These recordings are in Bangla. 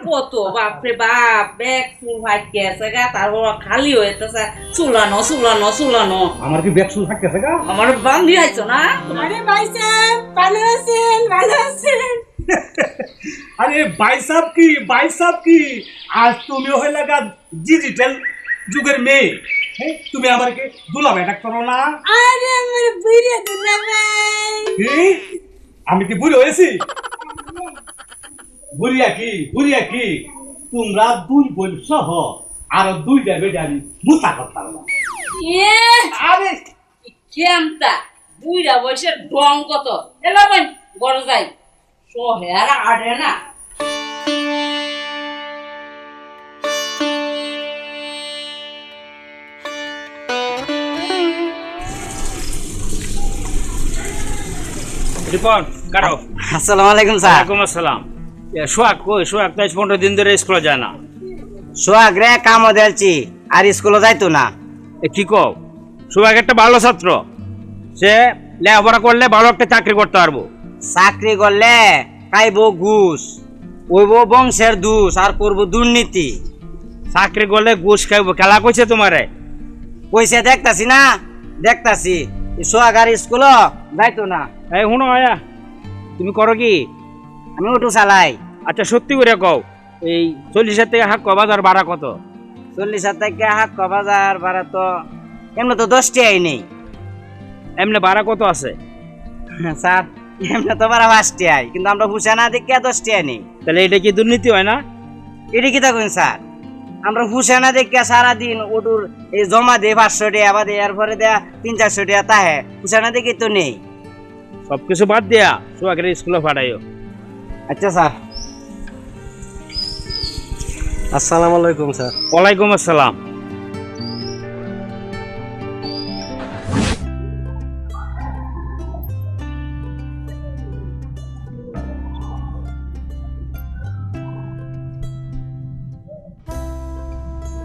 কত বাপরে বাপ ব্যাগ ফুল ভাই গেছে গা তারপর খালি হইতেছে চুলানো চুলানো চুলানো আমার কি ব্যাগ শুল থাকতেছে গা আমার বান্ধি আইছো না আরে ভাই সাহেব ভালো আছেন ভালো আছেন আরে ভাই সাহেব কি আজ তুমি হইলা গা ডিজিটাল যুগের মেয়ে হ্যাঁ তুমি আমাকে দুলাভাই ডাক করো না আরে আমার বুইরা দুলাভাই কি আমি কি বুড়ি হয়েছি বুড়িয়া কি তোমরা দুই বোন সহ আর দুইটা বেটা আমি মুসা করতাম না এ আরে কেমতা বুইরা বয়সের ডং কত এলা ভাই বড় যাই সোহে আর আড়ে না রিপন কারো আসসালামু আলাইকুম স্যার। ওয়ালাইকুম আসসালাম সোহাগ কই সোহাগ তো 15 দিন ধরে স্কুলে যায় না সোহাগ রে কামও দেলছি আর স্কুলে যাইতো না। কি কও সোহাগ একটা ভালো ছাত্র সে লেখাপড়া করলে ভালো একটা চাকরি করতে পারবো চাকরি করলে খাইবো ঘুষ, ওইবো বংশের দুষ আর করবো দুর্নীতি। চাকরি করলে ঘুষ খাইবো খেলা কইছে তোমারে কইছে দেখতাছি সোহাগ আর স্কুল যাইতো না। এই শুনো আয়া তুমি করো কি আমি অটো চালাই। আচ্ছা সত্যি করে কও এই 40,000 টাকা হাক বাজার ভাড়া কত 40,000 টাকা হাক বাজার ভাড়া তো এমনি তো 10 টাকাই নেই এমনি ভাড়া কত আছে স্যার। এমনি তো ভাড়া 5 টাকাই, কিন্তু আমরা হুসা না দেখে 10 টাকা নেই। তাহলে এটা কি দুর্নীতি হয় না এটা কি থাকুন স্যার, আমরা হুসা না দেখে সারাদিন অটোর এই জমা দেয় 500 টাকা বা এরপরে দেয়া 300-400 টাকা তাহে হুসা না দেখে তো নেই। সবকিছু বাদ দিয়া সোহাগের স্কুলে পাঠাইও আচ্ছা স্যার। আসসালামু আলাইকুম স্যার। ওয়ালাইকুম আসসালাম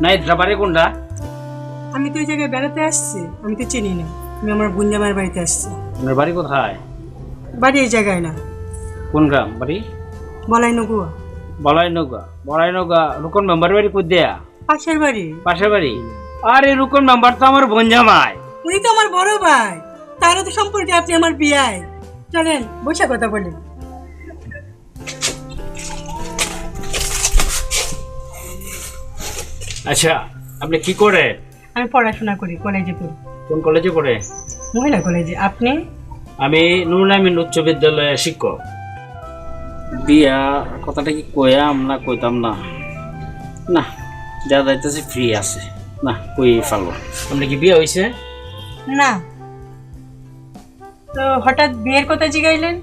নাই বাড়ি কোনটা আমি তো ওই জায়গায় বেড়াতে আসছি, আমি তো চিনি না। আমি আমার বুঞ্জামার বাড়িতে আসছি। আপনার বাড়ি কোথায় বাড়ি এই জায়গায় না, কোন গ্রাম বাড়ি বলাই নগুয়া বলাই নৌকা রুকন মেম্বার বাড়ি কোথ দেয়া পাশের বাড়ি। পাশের বাড়ি আরে রুকন মেম্বার তো আমার বঞ্জামাই উনি তো আমার বড় ভাই, তারও তো সম্পর্কে আপনি আমার বিয়ায়। চলেন বসে কথা বলি। আচ্ছা আপনি কি করে আমি পড়াশোনা করি, কলেজে পড়ি, কোন কলেজে পড়ে মহিলা কলেজে। আপনি? আমি নুরুল আমিন উচ্চ বিদ্যালয়ে শিক্ষক বিয়া কথাটা কি কইয়াম না কইতাম না না যা যাইতেছে ফ্রি আছে না কই ফালো আপনি কি বিয়ে হইছে না। তো হঠাৎ বিয়ের কথা জিগাইলেন?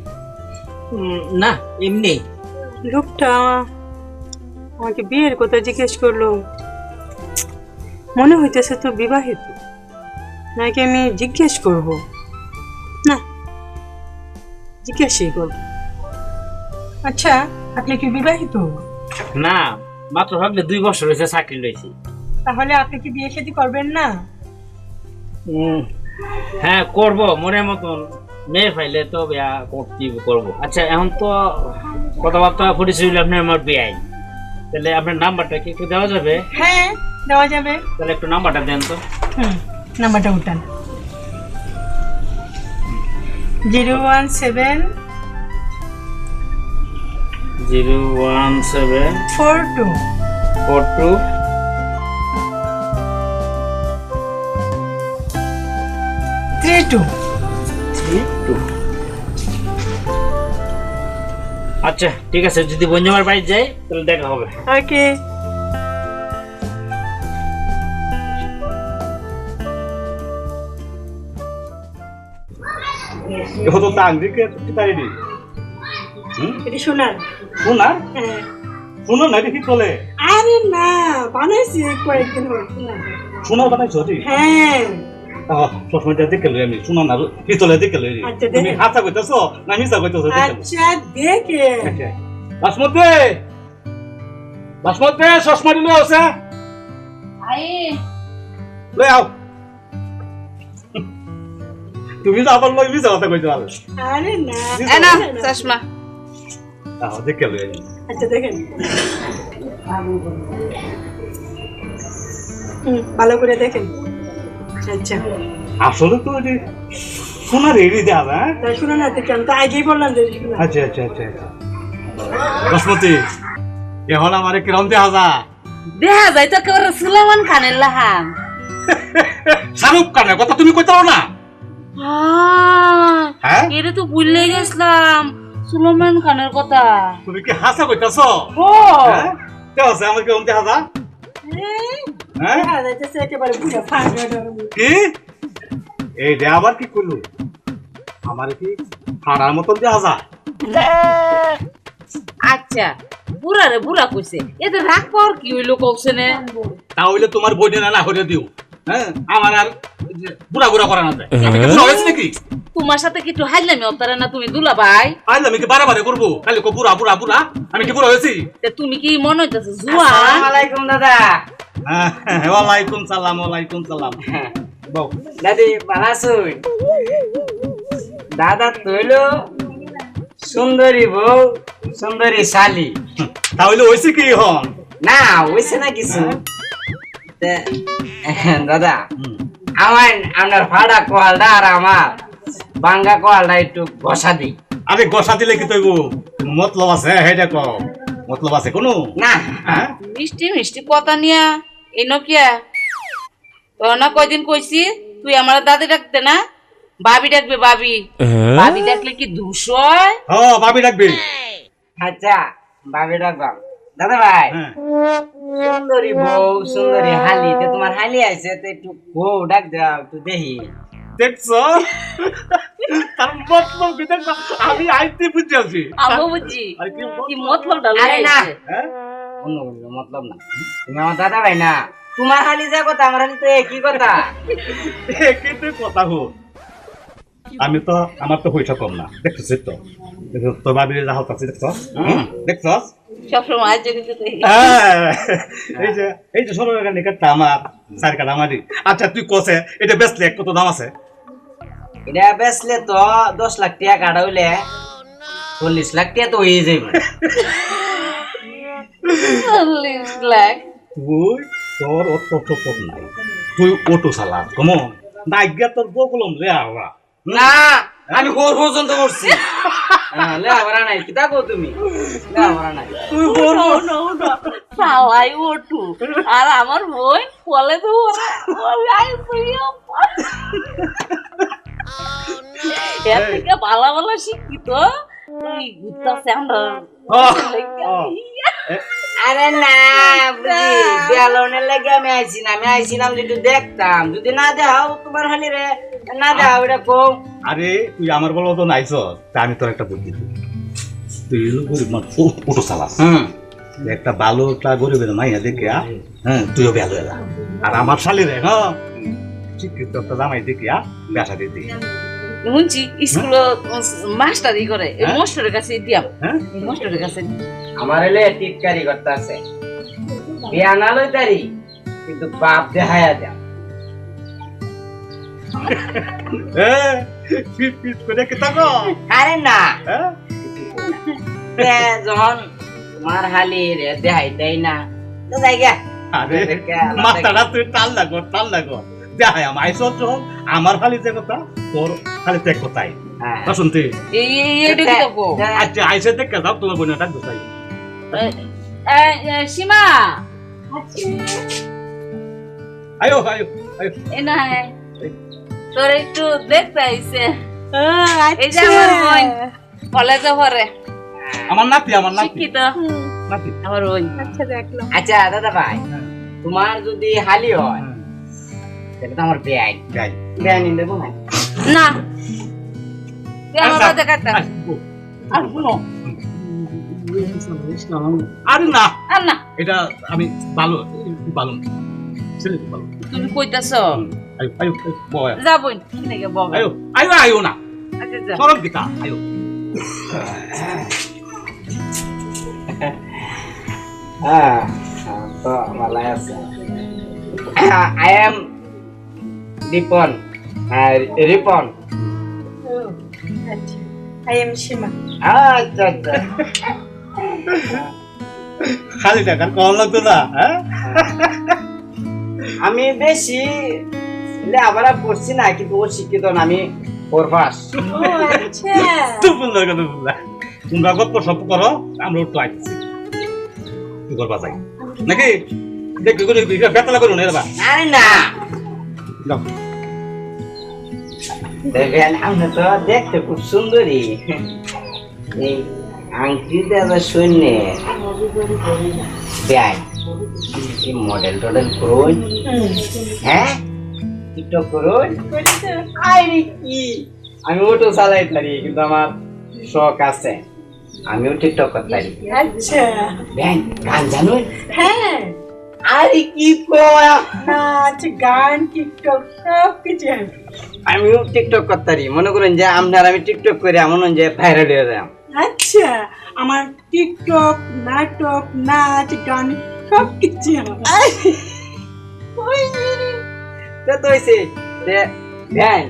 না এমনি লোকটা আমাকে বিয়ের কথা জিজ্ঞেস করলো, মনে হইতেছে তো বিবাহিত, নাকি আমি জিজ্ঞেস করব? না, জিজ্ঞেসই করব। আচ্ছা, আপনি কি বিবাহিত? না মাত্র ভাবলে 2 বছর হয়েছে চাকরি লইছি তাহলে আপনি কি বিয়ে শাদী করবেন না? হ্যাঁ করব মনের মতন মেয়ে পাইলে তো বিয়া করবো। আচ্ছা এখন তো কথাবার্তা পরিচয় হইলে আপনি আমার বিয়ে তাহলে আপনার নাম্বারটা কি একটু দেওয়া যাবে হ্যাঁ, দেওয়া যাবে। তাহলে একটু নাম্বারটা দেন তো নাম্বারটা উঠান। 017 42 42 32। আচ্ছা ঠিক আছে, যদি বঞ্জামার বাড়ি যাই তাহলে দেখা হবে। ওকে। এখন তো টাঙ্গি কে তাই দি এটা শোনান। শোনা হ্যাঁ। শোনো না দেখি চলে আরে না, বানাইছি কয়েকদিন হলো। শোনা বানাইছো ঠিক হ্যাঁ। সবসময় দেখে লই আমি শোনা না পিতলে দেখে লই আচ্ছা, তুমি দেখে। হাতা কইতাছো না মিছা কইতাছো আচ্ছা দেখে। বাসমতি চশমা দিলে আছে আই লই আও তুমি তো আবার লই মিছা কথা কইছো আরে না, এনা চশমা তাহলে দেখে লই আনি। আচ্ছা দেখেন ভালো করে দেখেন। আচ্ছা আসলে তো ওই সোনার এড়ি দেওয়া হ্যাঁ। তাই শুনে না দেখি আমি তো আগেই বললাম যে শুনে আচ্ছা আচ্ছা আচ্ছা আচ্ছা বসমতি এখন আমার কিরম দেখা যা দেখা যায় তো একেবারে সুলেমান খানের লাহান। শাহরুখ খানের কথা তুমি কইতে না হ্যাঁ? এটা তো ভুলে গেছিলাম সুলেমান খানের কথা। তুমি কি হাসা কইতাছ ও হ্যাঁ দেওয়া আছে আমার কিরম দেখা যা হ্যাঁ দেখা যাইতেছে একেবারে বুঝা ফাঁকা কি এই দে আবার কি করলো আমার কি হারার মতন দেখা যা আচ্ছা বুড়া রে বুড়া কইছে এতে রাগ পাওয়ার কি হইলো কওছে না? তাহলে তোমার বইটা না করে দিও হ্যাঁ আমার আর বুড়া বুড়া করা না যায় আমি কি বুড়া হয়েছি নাকি তোমার সাথে কি একটু হাইলামি অতারে না তুমি দুলা ভাই? আইলে আমি কি বারে বারে করবো খালি কো বুড়া বুড়া বুড়া আমি কি বুড়া হয়েছি তে তুমি কি মনে হইতাছে জুয়ান? আসসালামু আলাইকুম দাদা। ওয়ালাইকুম সালাম ওয়ালাইকুম সালাম বউ দাদি ভালো আছুন? দাদা তৈলো সুন্দরী বউ সুন্দরী শালি। তাহলে হয়েছে কি হন না হইছে না কিছু। তে, দাদা আমার আপনার ফাড়া কোয়ালটা আর আমার বাঙ্গা কোয়ালটা একটু ঘষা দিই। আরে গসা দিলে কি তৈব মতলব আছে হেডা কো মতলব আছে কোনো না হ্যাঁ মিষ্টি মিষ্টি কথা নিয়া এই নকিয়া তো না কয়দিন কইছি তুই আমার দাদি ডাকতে না ভাবি ডাকবে ভাবি ভাবি ডাকলে কি দোষ হয়? হ্যাঁ ভাবি ডাকবি আচ্ছা ভাবি ডাকবাম। দাদা ভাই হ্যাঁ সুন্দরী বউ সুন্দরী হালি তে তোমার হালি আছে তো একটু বউ ডাক দাও একটু দেখি। দেখছো তার মতলব কি দেখছো আমি আইতে বুঝছি আমি বুঝছি আর কি মতলবটা আরে না লইছে হ্যাঁ অন্য কোনো মতলব না। তুমি আমার দাদা ভাই না, তোমার হালি যা কথা আমার হালি তো একই কথা। কিন্তু কথা হো আমি তো আমার তো পয়সা কম না দেখছিস তো তো ভাবি রাহত আছে দেখছো দেখছো সবসময় আজ যদি এই যে সরকার টাকা নিকাটটা আমার চার কাটা আমারই আচ্ছা তুই কষে এটা বেচলে কত দাম আছে এটা বেচলে তো 10 লাখ টাকা কাটা হইলে 40 লাখ টাকা তো হয়ে যাবে। 40 লাখ তুই তোর অত চোখ নাই তুই অটো চালাস কমন না গিয়া তোর বকলম রে আওয়া না আমি ঘর পর্যন্ত করছি। লে আবার নাই কিতা কও তুমি? লে আবার নাই তুই বড় সালাই ওটু আর আমার বই বলে তো এর থেকে ভালো ভালো শিক্ষিত তুই ঘুরতেছে আমরা আরে না বুঝি বেলনের লাগে আমি আইছিলাম যে একটু দেখতাম যদি না দেখাও তোমার হালি রে না দেখাও এটা কম। আরে তুই আমার বলো তো নাইছ তা আমি তোর একটা বুদ্ধি দিই তুই গরিব মানুষ অটো চালাস একটা ভালো একটা গরিবের মাইয়া দেখে হ্যাঁ তুইও ভালো এলা আর আমার শালি রে হ্যাঁ শিক্ষিত একটা জামাই দেখিয়া ব্যবসা দিতে শুনছি স্কুল মাস্টারি করে এই মাস্টারের কাছে দিয়াম হ্যাঁ এই মাস্টারের কাছে আমার হলে টিটকারি করতে আছে বিয়া না লইতারি কিন্তু বাপ দেখায়া দেয়। পিট করে কি থাকো আরে না হ্যাঁ তে যখন তোমার হালি রে দেখাই দেয় না তো যাই গা। আরে মাথাটা তুই টাল লাগো দেখাই আমার আইসো যখন আমার খালি যে কথা তোর খালি তো এক কথাই হ্যাঁ। শুনতে এইটা কি দেখো আচ্ছা আইসে দেখে যাও তোমার বোনটা গোসাই সীমা আয়ো আয়ো আয়ো এ না তোর একটু দেখতে আইছে এই যে আমার বোন কলেজে পড়ে আমার নাতি শিক্ষিত নাতি আমার বোন আচ্ছা দেখলাম আচ্ছা দাদা ভাই তোমার যদি হালি হয় তাহলে তো আমার বেয়াই যাই বেয়াই নিয়ে দেবো না। না তুই আমার কথা কাটতা আর শুনো আরে না আর না এটা আমি ভালো ভালো ছেলে ভালো তুমি কইতাছ আয়ো আয়ো বয় যা বোন কিনে গে বাবা আয়ো আয়ো আয়ো না আচ্ছা যা সরব গীতা আয়ো হ্যাঁ তো ভালো আছে। I am Ripon. Ripon. I am Seema. আচ্ছা আচ্ছা খালি টাকার কম লাগতো না, হ্যাঁ? আমি বেশি লেখাপড়া করছি না, কিন্তু ও শিক্ষিত না, আমি প্রভাস। ও আচ্ছা। তুই বললো কেন বললা? তোমরা গপ্প সপ করো, আমরা একটু আইতেছি। তুই করবা যাই নাকি? দেখবি করে বেতলা করুন এর বা আরে না যাও। দেখেন আপনি তো দেখতে খুব সুন্দরী, এই আংটি দেওয়া সৈন্য দেয় কি মডেল টডেল করুন, হ্যাঁ টিকটক করুন। আরে কি আমি অটো চালাই পারি, কিন্তু আমার শখ আছে, আমিও টিকটক করতে পারি। আচ্ছা। দেন গান জানুন? হ্যাঁ, আরে কি কয়া, নাচ গান টিকটক সব কিছু হয়। আমিও টিকটক করতে পারি। মনে করেন যে আপনার আমি টিকটক করে এমন যে ভাইরাল হয়ে যাম। আচ্ছা, আমার টিকটক, নাটক, নাচ গান সব কিছু হয়। তো হয়েছে যে দেন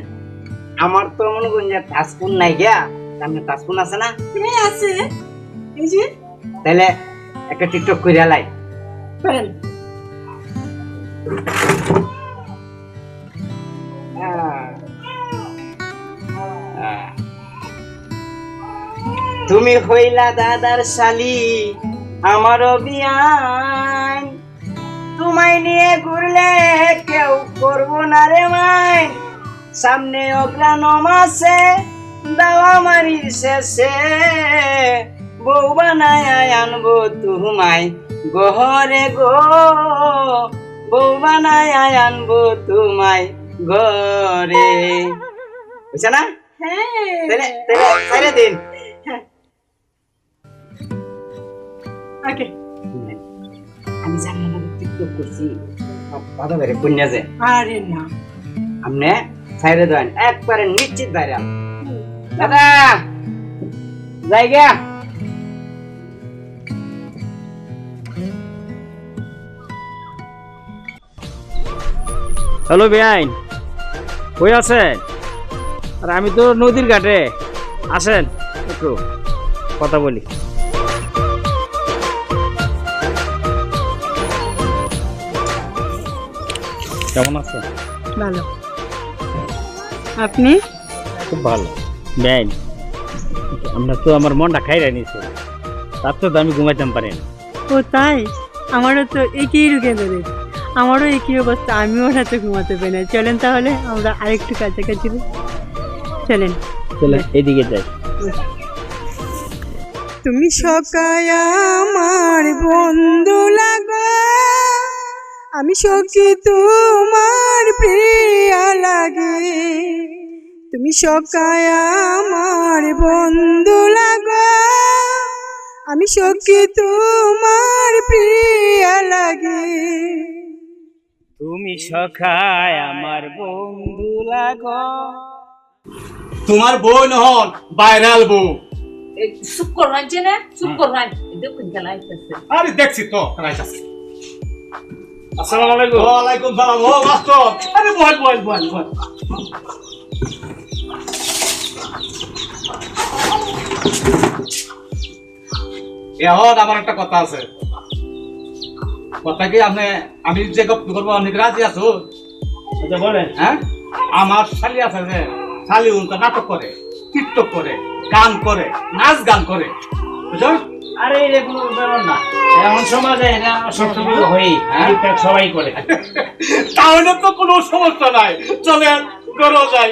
আমার তো মনে করেন যে টাচফোন নাই গিয়া, আপনার টাচফোন আছে না? হ্যাঁ আছে, এই যে তাহলে একটা টিকটক করে লাই। করেন। তুমি হইলা দাদার শালি, আমারও বিয়ান, তোমায় নিয়ে ঘুরলে কেউ করবো না রে মাই, সামনে অগ্রাণম আছে দাওয়া মারির শেষে, বউ বানায় আনবো তোমায় গহরে গো, বউ বানায় আনবো তোমায় ঘরে। বুঝছে না? হ্যাঁ, তাহলে ছেড়ে দিন। ওকে। আমি জানি না টিকটক করছি দাদা বেড়ে কন্যা যে আরে না, আপনি ছেড়ে দেন একবারে নিশ্চিত ভাইরাল। দাদা জায়গা হ্যালো বেআইন, কই আছেন? আর আমি তো নদীর ঘাটে, আসেন একটু কথা বলি। কেমন আছেন? ভালো। আপনি? খুব ভালো। বেআইন, আমরা তো আমার মনটা খাইরা নিয়েছি, তার তো আমি ঘুমাইতাম পারি না। ও তাই? আমারও তো একই রুখে ধরে, আমারও একই অবস্থা, আমিও রাতে ঘুমাতে পারি না। চলেন তাহলে আমরা আরেকটু কাছাকাছি চলেন। চলে এদিকে যাই। তুমি সকায় আমার বন্ধু লাগো, আমি সখী তোমার প্রিয়া লাগে। তুমি সকায় আমার বন্ধু লাগো, আমি সখী তোমার প্রিয়া লাগে। তুমি সখায় আমার বন্ধু লাগো। তোমার বউ নহন ভাইরাল বউ। চুপ করবেন যে না, চুপ করবেন। দেখুন খেলা আইতেছে। আরে দেখছি তো রাইতাছে। আসসালামু আলাইকুম। ওয়ালাইকুম সালাম। ও মাস্টার, আরে বল বল বল বল। এখন আমার একটা কথা আছে। কথা কি আমি যে গপ্প করবো আপনি রাজি আছো? আচ্ছা বলেন। হ্যাঁ, আমার শালি আছে যে শালি উল্টা নাটক করে, টিকটক করে, গান করে, নাচ গান করে, বুঝছো? আরে এটা কোনো ব্যাপার না, এমন সমাজে এটা সবসময় হই, ঠিকঠাক সবাই করে। তাহলে তো কোনো সমস্যা নাই, চলেন করো যাই।